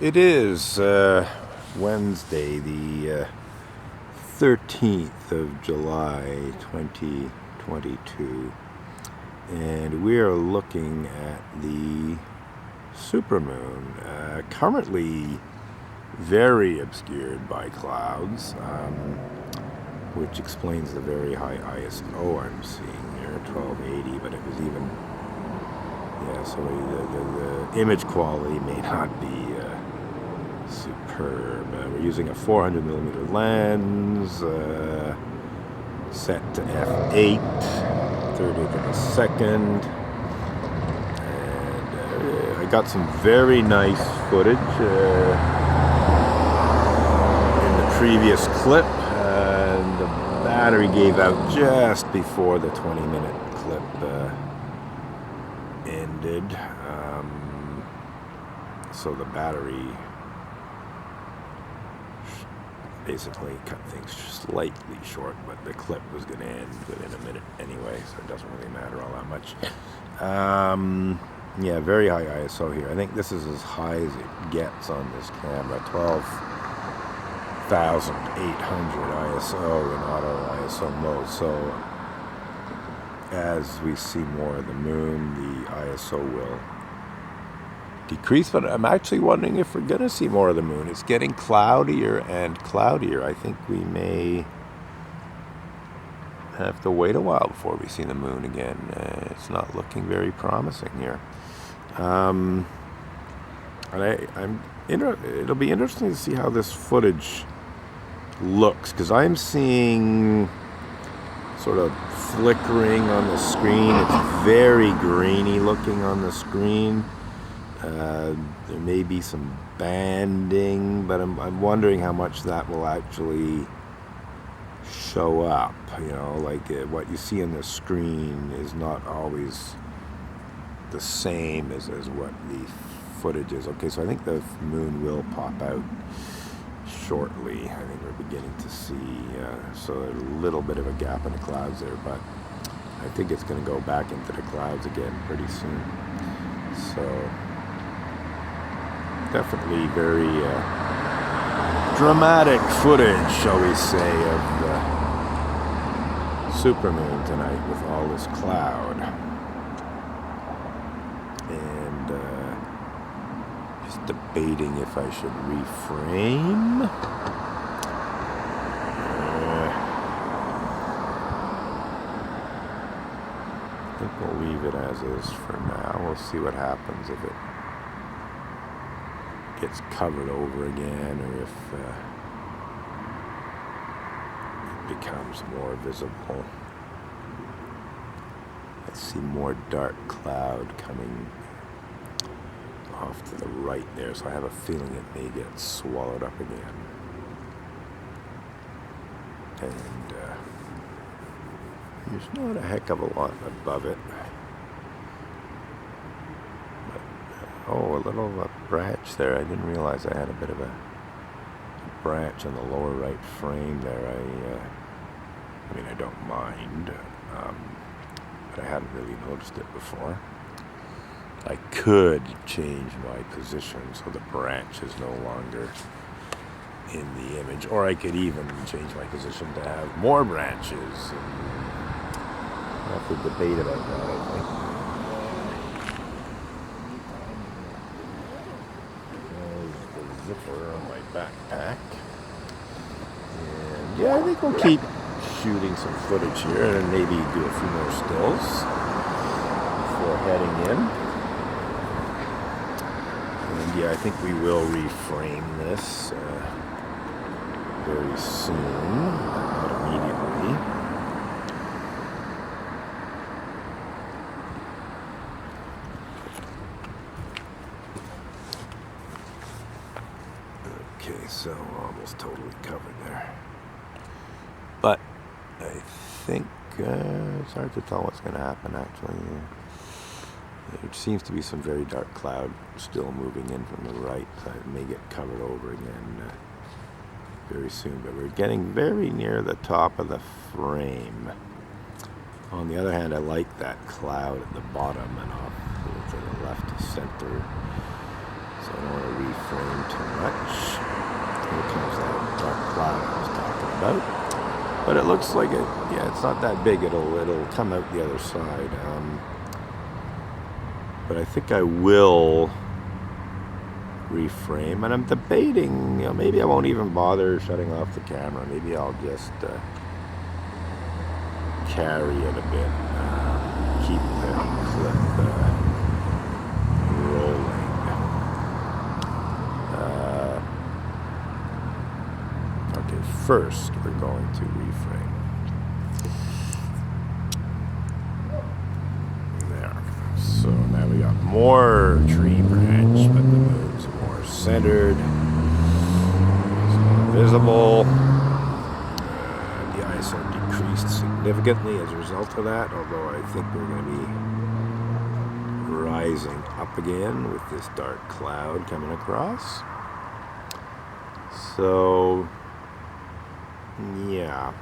It is Wednesday, the 13th of July, 2022, and we are looking at the SuperMoon, currently very obscured by clouds, which explains the very high ISO I'm seeing here, 1280, but it was even, so the image quality may not be superb. We're using a 400mm lens, set to f8, 30th of a second, and I got some very nice footage in the previous clip, and the battery gave out just before the 20-minute clip ended, so the battery basically cut things slightly short, but the clip was going to end within a minute anyway, so it doesn't really matter all that much. Very high ISO here. I think this is as high as it gets on this camera, 12,800 ISO in auto ISO mode. So as we see more of the moon, the ISO will decrease, but I'm actually wondering if we're going to see more of the moon. It's getting cloudier and cloudier. I think we may have to wait a while before we see the moon again. It's not looking very promising here. And it'll be interesting to see how this footage looks, because I'm seeing sort of flickering on the screen. It's very grainy looking on the screen. There may be some banding, but I'm wondering how much that will actually show up. What you see on the screen is not always the same as what the footage is. Okay, so I think the moon will pop out shortly. I think we're beginning to see so a little bit of a gap in the clouds there, but I think it's going to go back into the clouds again pretty soon. So definitely very dramatic footage, shall we say, of the SuperMoon tonight with all this cloud. And just debating if I should reframe. I think we'll leave it as is for now. We'll see what happens if it gets covered over again, or if it becomes more visible. I see more dark cloud coming off to the right there, so I have a feeling it may get swallowed up again. And there's not a heck of a lot above it. Oh, a little branch there. I didn't realize I had a bit of a branch on the lower right frame there. I mean, I don't mind, but I hadn't really noticed it before. I could change my position so the branch is no longer in the image, or I could even change my position to have more branches. We'll have to debate about that, I think. Zipper on my backpack, and I think we'll keep shooting some footage here and maybe do a few more stills before heading in. And I think we will reframe this very soon, not immediately. Okay, so almost totally covered there. But I think it's hard to tell what's going to happen, actually. There seems to be some very dark cloud still moving in from the right, so it may get covered over again very soon. But we're getting very near the top of the frame. On the other hand, I like that cloud at the bottom and off to the left of center. So I don't want to reframe too But it looks like it, yeah, it's not that big. It'll come out the other side. But I think I will reframe, and I'm debating, maybe I won't even bother shutting off the camera. Maybe I'll just carry it a bit, keep the clip rolling. Okay, first we're going to reframe. There. So now we got more tree branch, but the moon's more centered. It's more visible. The ISO decreased significantly as a result of that, although I think we're going to be rising up again with this dark cloud coming across. So, yeah.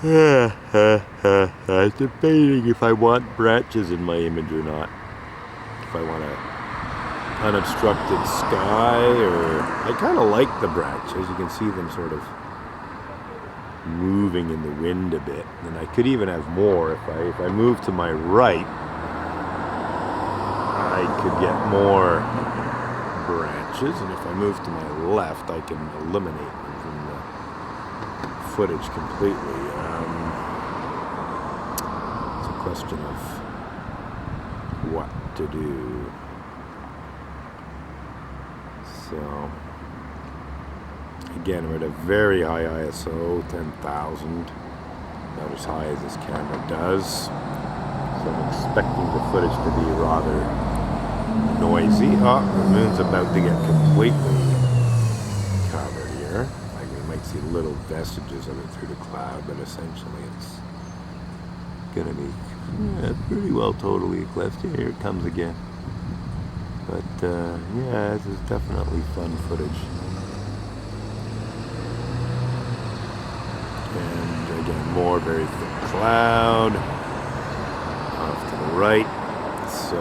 I'm debating if I want branches in my image or not. If I want an unobstructed sky, or I kind of like the branches. You can see them sort of moving in the wind a bit. And I could even have more if I move to my right. I could get more branches, and if I move to my left, I can eliminate them from the footage completely. It's a question of what to do. So, again, we're at a very high ISO, 10,000, about as high as this camera does. So I'm expecting the footage to be rather noisy. Oh, the moon's about to get completely covered here. Like, we might see little vestiges of it through the cloud, but essentially it's gonna be pretty well totally eclipsed. Here it comes again. But yeah, this is definitely fun footage. And again, more very thick cloud off to the right. So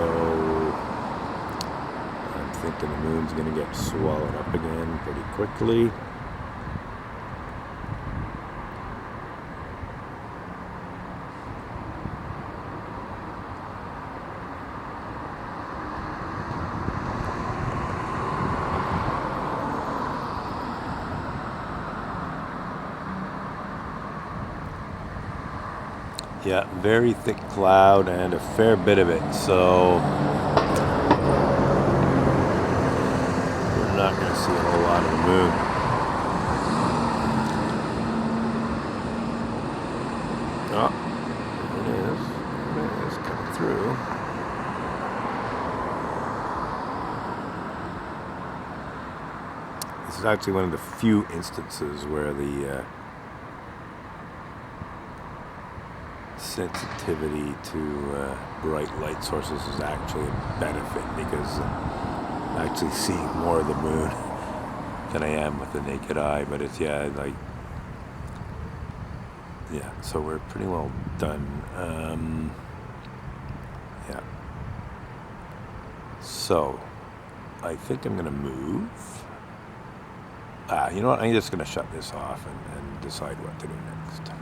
I'm thinking the moon's going to get swallowed up again pretty quickly. Yeah, very thick cloud and a fair bit of it, so we're not going to see a whole lot of the moon. Oh, there it is coming through. This is actually one of the few instances where the sensitivity to bright light sources is actually a benefit, because I'm actually seeing more of the moon than I am with the naked eye. But it's, yeah, so we're pretty well done. Yeah. So I think I'm gonna move. You know what? I'm just gonna shut this off and decide what to do next.